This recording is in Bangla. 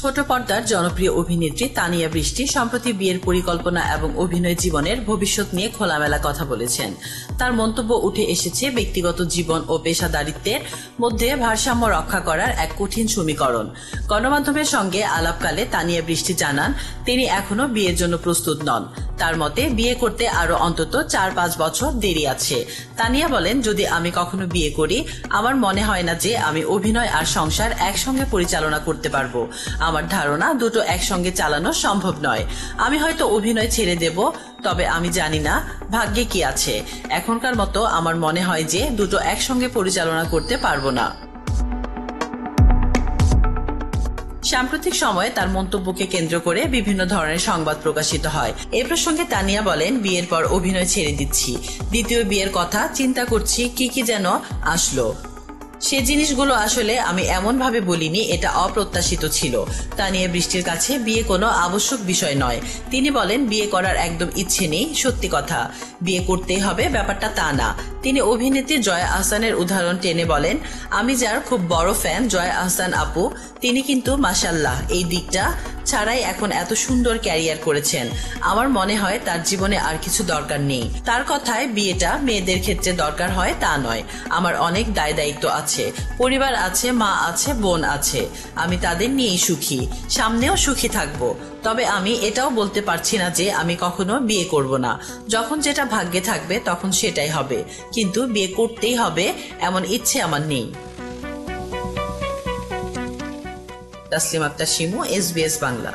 ছোট পর্দার জনপ্রিয় অভিনেত্রী তানিয়া বৃষ্টি সম্প্রতি বিয়ের পরিকল্পনা এবং অভিনয় জীবনের ভবিষ্যৎ নিয়ে খোলামেলা কথা বলেছেন। তার মন্তব্য উঠে এসেছে ব্যক্তিগত জীবন ও পেশাদারিত্বের মধ্যে ভারসাম্য রক্ষা করার এক কঠিন সমীকরণ। গণমাধ্যমের সঙ্গে আলাপকালে তানিয়া বৃষ্টি জানান তিনি এখনো বিয়ের জন্য প্রস্তুত নন। তার মতে বিয়ে করতে আরো অন্তত 4-5 বছর দেরি আছে। তানিয়া বলেন, যদি আমি কখনো বিয়ে করি আমার মনে হয় না যে আমি অভিনয় আর সংসার একসঙ্গে পরিচালনা করতে পারবো। আমার ধারণা দুটো একসঙ্গে চালানো সম্ভব নয়। আমি হয়তো অভিনয় ছেড়ে দেব, তবে আমি জানি না ভাগ্যে কি আছে। এখনকার মতো আমার মনে হয় যে দুটো একসঙ্গে পরিচালনা করতে পারবো না। সাম্প্রতিক সময়ে তার মন্তব্যকে কেন্দ্র করে বিভিন্ন ধরনের সংবাদ প্রকাশিত হয়। এ প্রসঙ্গে তানিয়া বলেন, বিয়ের পর অভিনয় ছেড়ে দিচ্ছি, দ্বিতীয় বিয়ের কথা চিন্তা করছি, কি যেন আসলো। সে জিনিসগুলো আসলে আমি এমন ভাবে বলিনি, এটা অপ্রত্যাশিত ছিল। তানিয়া বৃষ্টির কাছে বিয়ে কোনো আবশ্যক বিষয় নয়। তিনি বলেন, বিয়ে করার একদম ইচ্ছে নেই। সত্যি কথা, বিয়ে করতেই হবে ব্যাপারটা তা না। তিনি অভিনেত্রী জয়া আহসানের উদাহরণ টেনে বলেন, আমি যার খুব বড় ফ্যান জয়া আহসান আপু, তিনি কিন্তু মাশাআল্লাহ এই দিকটা ছাড়াই এখন এত সুন্দর ক্যারিয়ার করেছেন। আমার মনে হয় তার জীবনে আর কিছু দরকার নেই। তার কথায় বিয়েটা মেয়েদের ক্ষেত্রে দরকার হয় তা নয়। আমার অনেক দায় দায়িত্ব আছে, পরিবার আছে, মা আছে, বোন আছে। আমি তাদের নিয়েই সুখী, সামনেও সুখী থাকবো। তবে আমি এটাও বলতে পারছি না যে আমি কখনো বিয়ে করব না। যখন যেটা ভাগ্যে থাকবে তখন সেটাই হবে, কিন্তু বিয়ে করতেই হবে এমন ইচ্ছে আমার নেই। তাসলিমা আক্তার শিমু, SBS বাংলা।